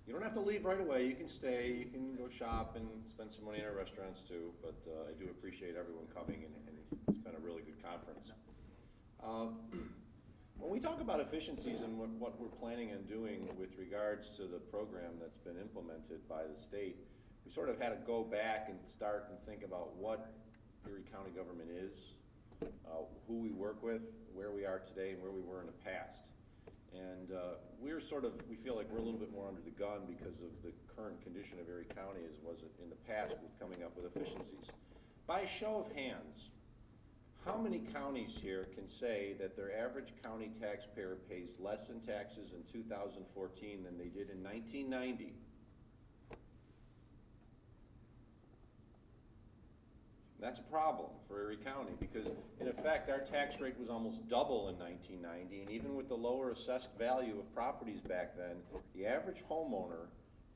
You don't have to leave right away. You can stay. You can go shop and spend some money in our restaurants too. But I do appreciate everyone coming, and it's been a really good conference. When we talk about efficiencies and what we're planning on doing with regards to the program that's been implemented by the state, we sort of had to go back and start and think about what Erie County government is, who we work with, where we are today, and where we were in the past. And we feel like we're a little bit more under the gun because of the current condition of Erie County as was it in the past with coming up with efficiencies. By a show of hands, how many counties here can say that their average county taxpayer pays less in taxes in 2014 than they did in 1990? That's a problem for Erie County because, in effect, our tax rate was almost double in 1990, and even with the lower assessed value of properties back then, the average homeowner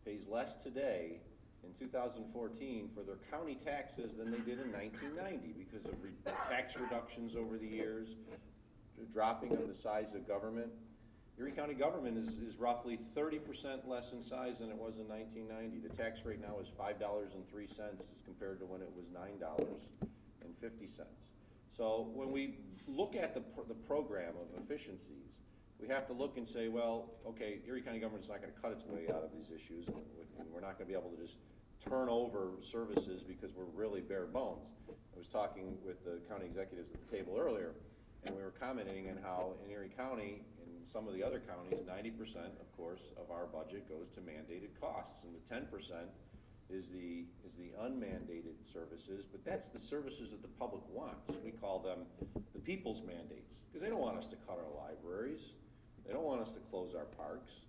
pays less today in 2014 for their county taxes than they did in 1990 because of tax reductions over the years, the dropping of the size of government. Erie County government is roughly 30% less in size than it was in 1990. The tax rate now is $5.03 as compared to when it was $9.50. So when we look at the program of efficiencies, we have to look and say, well, okay, Erie County government's not going to cut its way out of these issues, and we're not going to be able to just turn over services because we're really bare bones. I was talking with the county executives at the table earlier, and we were commenting on how in Erie County, some of the other counties, 90%, of course, of our budget goes to mandated costs, and the 10% is the unmandated services, but that's the services that the public wants. We call them the people's mandates, because they don't want us to cut our libraries, they don't want us to close our parks,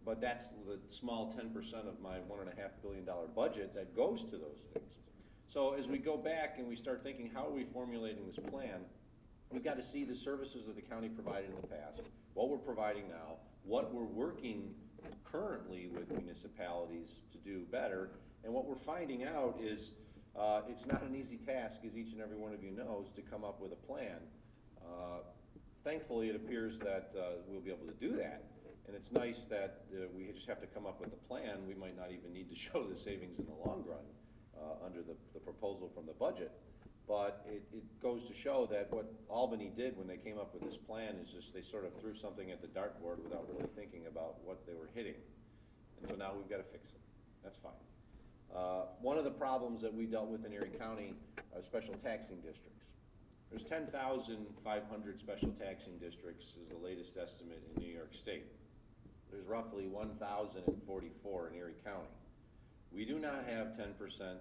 but that's the small 10% of my $1.5 billion budget that goes to those things. So as we go back and we start thinking, how are we formulating this plan, we've got to see the services that the county provided in the past, what we're providing now, what we're working currently with municipalities to do better, and what we're finding out is it's not an easy task, as each and every one of you knows, to come up with a plan. Thankfully, it appears that we'll be able to do that, and it's nice that we just have to come up with a plan. We might not even need to show the savings in the long run under the proposal from the budget. But it goes to show that what Albany did when they came up with this plan is just they sort of threw something at the dartboard without really thinking about what they were hitting. And so now we've got to fix it. That's fine. One of the problems that we dealt with in Erie County are special taxing districts. There's 10,500 special taxing districts is the latest estimate in New York State. There's roughly 1,044 in Erie County. We do not have 10%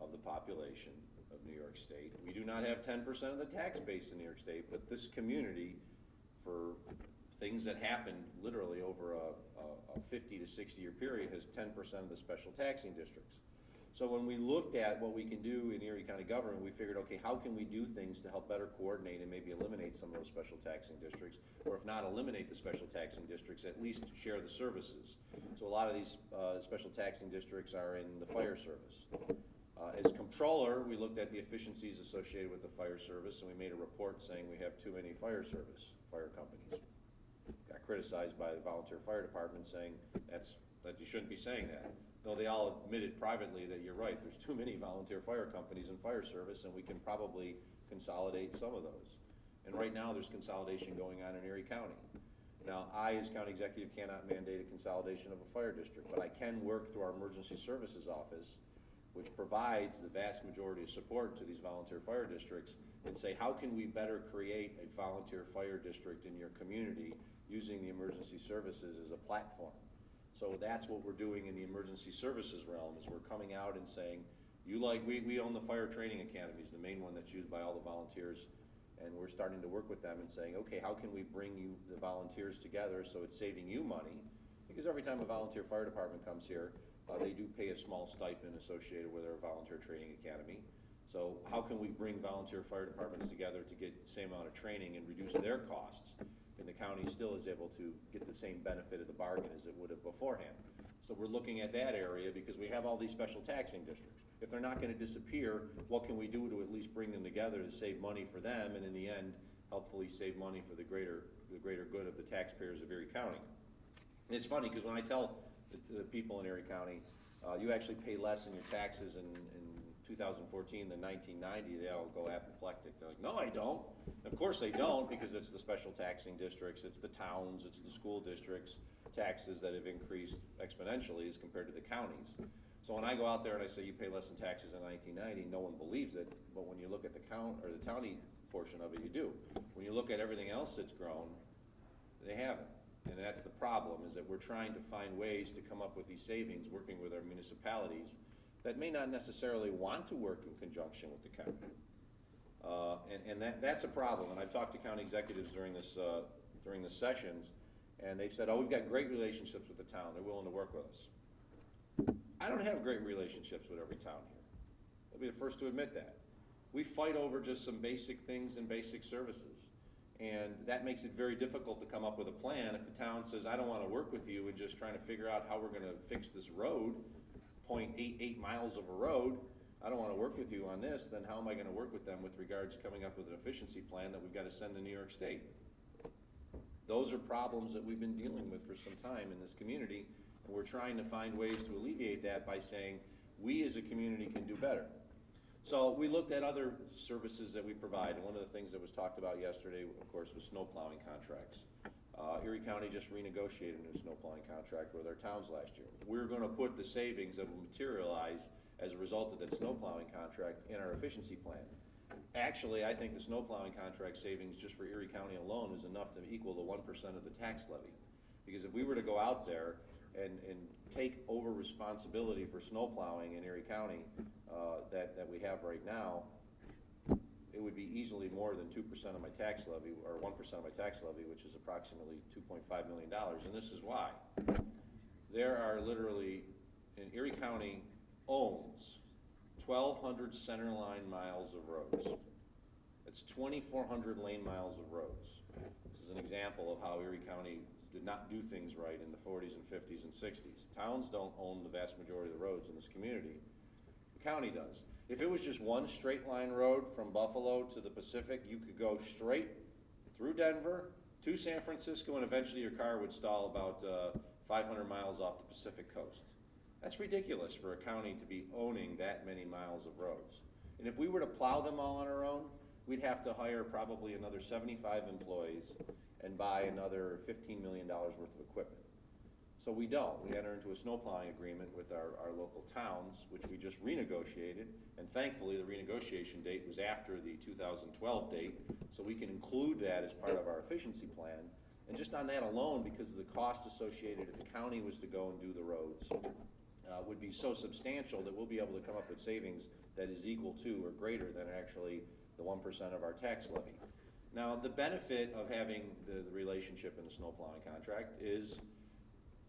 of the population of New York State. We do not have 10% of the tax base in New York State, but this community, for things that happened literally over a 50 to 60 year period, has 10% of the special taxing districts. So when we looked at what we can do in Erie County government, we figured, okay, how can we do things to help better coordinate and maybe eliminate some of those special taxing districts, or if not eliminate the special taxing districts, at least share the services. So a lot of these special taxing districts are in the fire service. As comptroller, we looked at the efficiencies associated with the fire service, and we made a report saying we have too many fire companies. Got criticized by the volunteer fire department saying that you shouldn't be saying that. Though they all admitted privately that you're right, there's too many volunteer fire companies in fire service, and we can probably consolidate some of those. And right now there's consolidation going on in Erie County. Now, I, as county executive, cannot mandate a consolidation of a fire district, but I can work through our emergency services office, which provides the vast majority of support to these volunteer fire districts, and say, how can we better create a volunteer fire district in your community using the emergency services as a platform? So that's what we're doing in the emergency services realm, is we're coming out and saying, we own the fire training academies, the main one that's used by all the volunteers, and we're starting to work with them and saying, okay, how can we bring you the volunteers together so it's saving you money? Because every time a volunteer fire department comes here, they do pay a small stipend associated with our volunteer training academy. So how can we bring volunteer fire departments together to get the same amount of training and reduce their costs? And the county still is able to get the same benefit of the bargain as it would have beforehand. So we're looking at that area because we have all these special taxing districts. If they're not going to disappear, what can we do to at least bring them together to save money for them, and in the end, hopefully save money for the greater good of the taxpayers of Erie County? And it's funny because when I tell the people in Erie County, you actually pay less in your taxes in 2014 than 1990. They all go apoplectic. They're like, no, I don't. And of course they don't, because it's the special taxing districts, it's the towns, it's the school districts' taxes that have increased exponentially as compared to the counties. So when I go out there and I say you pay less in taxes in 1990, no one believes it. But when you look at the county portion of it, you do. When you look at everything else that's grown, they haven't. And that's the problem, is that we're trying to find ways to come up with these savings, working with our municipalities that may not necessarily want to work in conjunction with the county. And that's a problem. And I've talked to county executives during the sessions, and they've said, oh, we've got great relationships with the town. They're willing to work with us. I don't have great relationships with every town here. I'll be the first to admit that. We fight over just some basic things and basic services. And that makes it very difficult to come up with a plan if the town says, I don't want to work with you in just trying to figure out how we're going to fix this road, 0.88 miles of a road. I don't want to work with you on this, then how am I going to work with them with regards to coming up with an efficiency plan that we've got to send to New York State? Those are problems that we've been dealing with for some time in this community, and we're trying to find ways to alleviate that by saying we as a community can do better. So we looked at other services that we provide, and one of the things that was talked about yesterday, of course, was snow plowing contracts. Erie County just renegotiated a new snow plowing contract with our towns last year. We're going to put the savings that will materialize as a result of that snow plowing contract in our efficiency plan. Actually, I think the snow plowing contract savings just for Erie County alone is enough to equal the 1% of the tax levy. Because if we were to go out there and take over responsibility for snow plowing in Erie County that we have right now, it would be easily more than 2% of my tax levy, or 1% of my tax levy, which is approximately $2.5 million. And this is why. There are literally, in Erie County owns 1,200 centerline miles of roads. It's 2,400 lane miles of roads. This is an example of how Erie County did not do things right in the 40s and 50s and 60s. Towns don't own the vast majority of the roads in this community. The county does. If it was just one straight line road from Buffalo to the Pacific, you could go straight through Denver to San Francisco, and eventually your car would stall about 500 miles off the Pacific coast. That's ridiculous for a county to be owning that many miles of roads. And if we were to plow them all on our own, we'd have to hire probably another 75 employees and buy another $15 million worth of equipment. So we don't. We enter into a snow plowing agreement with our local towns, which we just renegotiated, and thankfully the renegotiation date was after the 2012 date, so we can include that as part of our efficiency plan. And just on that alone, because of the cost associated if the county was to go and do the roads, would be so substantial that we'll be able to come up with savings that is equal to or greater than actually the 1% of our tax levy. Now, the benefit of having the relationship in the snow plowing contract is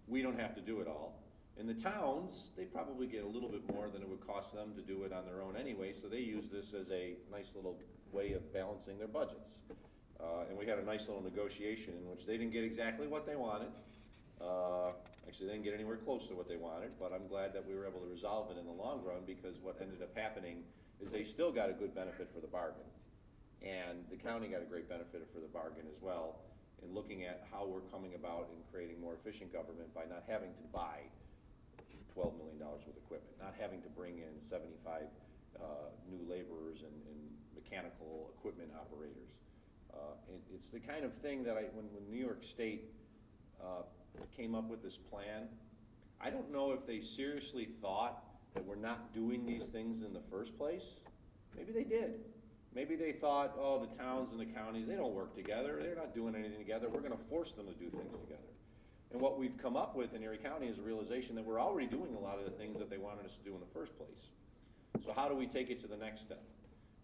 we don't have to do it all. In the towns, they probably get a little bit more than it would cost them to do it on their own anyway, so they use this as a nice little way of balancing their budgets. And we had a nice little negotiation in which they didn't get exactly what they wanted. Actually, they didn't get anywhere close to what they wanted, but I'm glad that we were able to resolve it in the long run, because what ended up happening is they still got a good benefit for the bargain. And the county got a great benefit for the bargain as well, in looking at how we're coming about in creating more efficient government by not having to buy $12 million worth of equipment, not having to bring in 75 new laborers and mechanical equipment operators. It's the kind of thing that when New York State came up with this plan, I don't know if they seriously thought that we're not doing these things in the first place. Maybe they did. Maybe they thought, oh, the towns and the counties, they don't work together. They're not doing anything together. We're going to force them to do things together. And what we've come up with in Erie County is a realization that we're already doing a lot of the things that they wanted us to do in the first place. So how do we take it to the next step?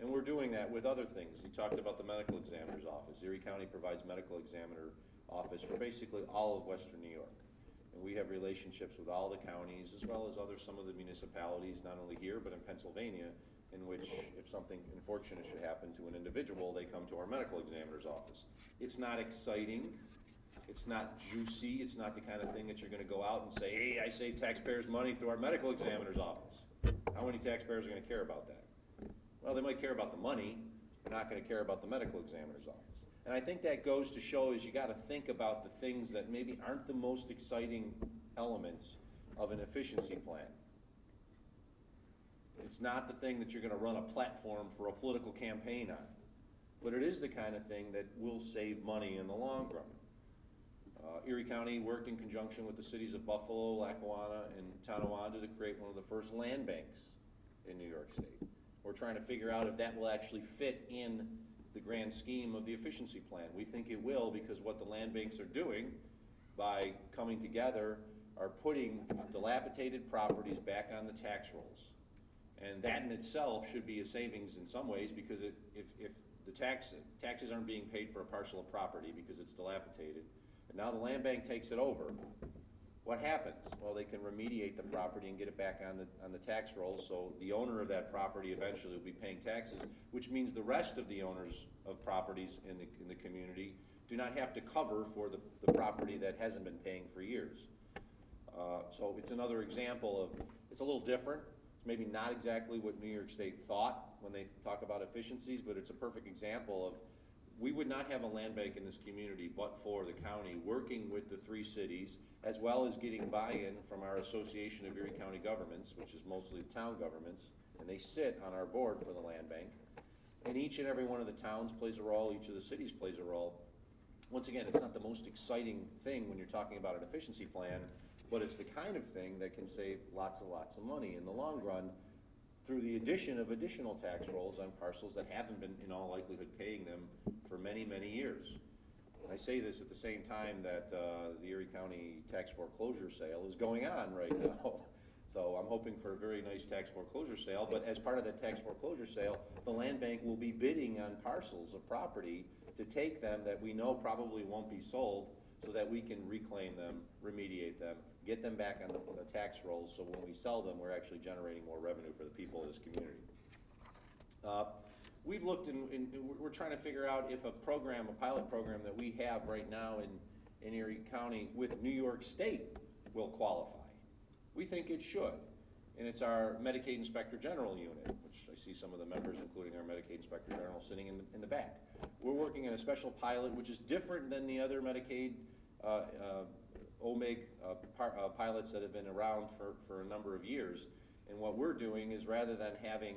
And we're doing that with other things. You talked about the medical examiner's office. Erie County provides medical examiner office for basically all of Western New York. And we have relationships with all the counties, as well as some of the municipalities, not only here, but in Pennsylvania, in which if something unfortunate should happen to an individual, they come to our medical examiner's office. It's not exciting. It's not juicy. It's not the kind of thing that you're going to go out and say, hey, I save taxpayers money through our medical examiner's office. How many taxpayers are going to care about that? Well, they might care about the money. They're not going to care about the medical examiner's office. And I think that goes to show is you got to think about the things that maybe aren't the most exciting elements of an efficiency plan. It's not the thing that you're going to run a platform for a political campaign on, but it is the kind of thing that will save money in the long run. Erie County worked in conjunction with the cities of Buffalo, Lackawanna, and Tonawanda to create one of the first land banks in New York State. We're trying to figure out if that will actually fit in the grand scheme of the efficiency plan. We think it will, because what the land banks are doing by coming together are putting dilapidated properties back on the tax rolls. And that in itself should be a savings in some ways, because if the taxes aren't being paid for a parcel of property because it's dilapidated, and now the land bank takes it over, what happens? Well, they can remediate the property and get it back on the tax roll, so the owner of that property eventually will be paying taxes, which means the rest of the owners of properties in the community do not have to cover for the property that hasn't been paying for years. So it's another example of, it's a little different. It's maybe not exactly what New York State thought when they talk about efficiencies, but it's a perfect example of, we would not have a land bank in this community but for the county working with the three cities, as well as getting buy-in from our Association of Erie County Governments, which is mostly the town governments, and they sit on our board for the land bank. And each and every one of the towns plays a role, each of the cities plays a role. Once again, it's not the most exciting thing when you're talking about an efficiency plan, but it's the kind of thing that can save lots and lots of money in the long run through the addition of additional tax rolls on parcels that haven't been, in all likelihood, paying them for many, many years. I say this at the same time that the Erie County tax foreclosure sale is going on right now. So I'm hoping for a very nice tax foreclosure sale, but as part of that tax foreclosure sale, the land bank will be bidding on parcels of property to take them that we know probably won't be sold, so that we can reclaim them, remediate them, get them back on the tax rolls, so when we sell them, we're actually generating more revenue for the people of this community. We've looked we're trying to figure out if a pilot program that we have right now in Erie County with New York State will qualify. We think it should, and it's our Medicaid Inspector General unit, which I see some of the members, including our Medicaid Inspector General, sitting in the back. We're working on a special pilot, which is different than the other Medicaid OMIG pilots that have been around for a number of years. And what we're doing is, rather than having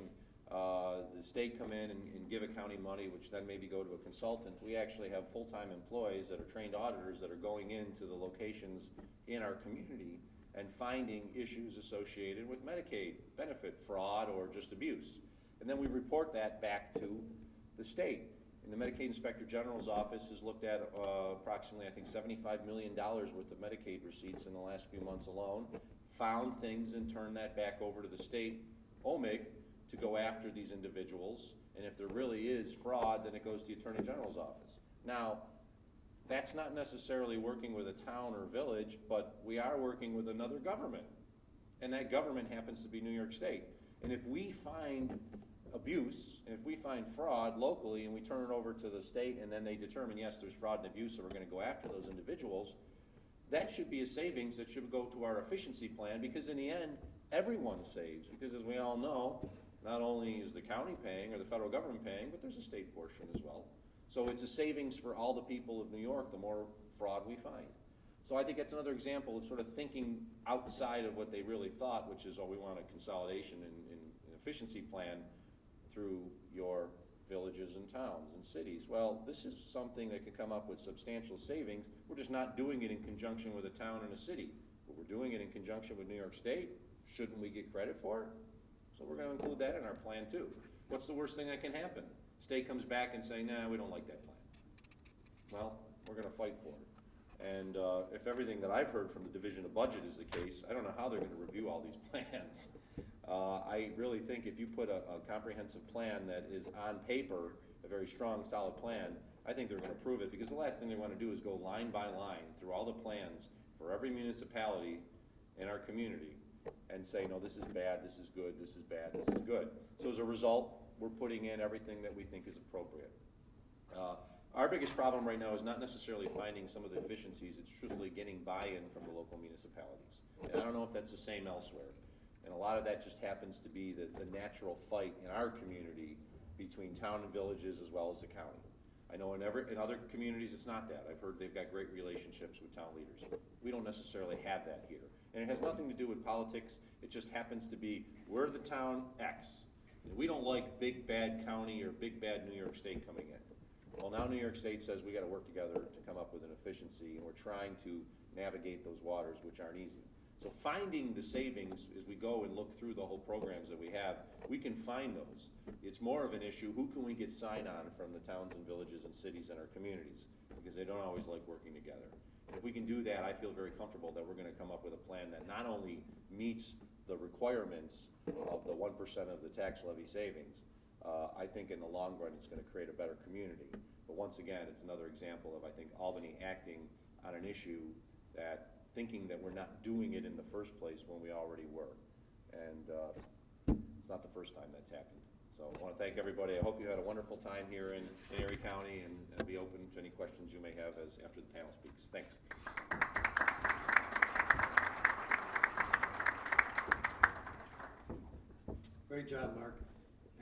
the state come in and give a county money, which then maybe go to a consultant, we actually have full-time employees that are trained auditors that are going into the locations in our community and finding issues associated with Medicaid benefit fraud or just abuse. And then we report that back to the state. And the Medicaid Inspector General's office has looked at approximately, I think, $75 million worth of Medicaid receipts in the last few months alone, found things and turned that back over to the state OMIG to go after these individuals. And if there really is fraud, then it goes to the Attorney General's office. Now, that's not necessarily working with a town or village, but we are working with another government. And that government happens to be New York State. And if we find abuse, and if we find fraud locally and we turn it over to the state and then they determine, yes, there's fraud and abuse, so we're going to go after those individuals, that should be a savings that should go to our efficiency plan, because in the end, everyone saves. Because as we all know, not only is the county paying or the federal government paying, but there's a state portion as well. So it's a savings for all the people of New York, the more fraud we find. So I think that's another example of sort of thinking outside of what they really thought, which is, oh, we want a consolidation in efficiency plan through your villages and towns and cities. Well, this is something that could come up with substantial savings. We're just not doing it in conjunction with a town and a city, but we're doing it in conjunction with New York State. Shouldn't we get credit for it? So we're going to include that in our plan too. What's the worst thing that can happen? State comes back and say, nah, we don't like that plan. Well, we're going to fight for it. And if everything that I've heard from the Division of Budget is the case, I don't know how they're going to review all these plans. I really think if you put a comprehensive plan that is on paper, a very strong, solid plan, I think they're going to approve it, because the last thing they want to do is go line by line through all the plans for every municipality in our community and say, no, this is bad, this is good, this is bad, this is good. So as a result, we're putting in everything that we think is appropriate. Our biggest problem right now is not necessarily finding some of the efficiencies, it's truthfully getting buy-in from the local municipalities. And I don't know if that's the same elsewhere. And a lot of that just happens to be the natural fight in our community between town and villages as well as the county. I know in other communities it's not that. I've heard they've got great relationships with town leaders. We don't necessarily have that here. And it has nothing to do with politics, it just happens to be, we're the town X. And we don't like big bad county or big bad New York State coming in. Well, now New York State says we gotta work together to come up with an efficiency, and we're trying to navigate those waters, which aren't easy. So finding the savings as we go and look through the whole programs that we have, we can find those. It's more of an issue, who can we get sign-on from the towns and villages and cities and our communities? Because they don't always like working together. And if we can do that, I feel very comfortable that we're gonna come up with a plan that not only meets the requirements of the 1% of the tax levy savings, I think in the long run, it's gonna create a better community. But once again, it's another example of, I think, Albany acting on an issue that, thinking that we're not doing it in the first place when we already were. And it's not the first time that's happened. So I want to thank everybody. I hope you had a wonderful time here in Erie County, and be open to any questions you may have after the panel speaks. Thanks. Great job, Mark.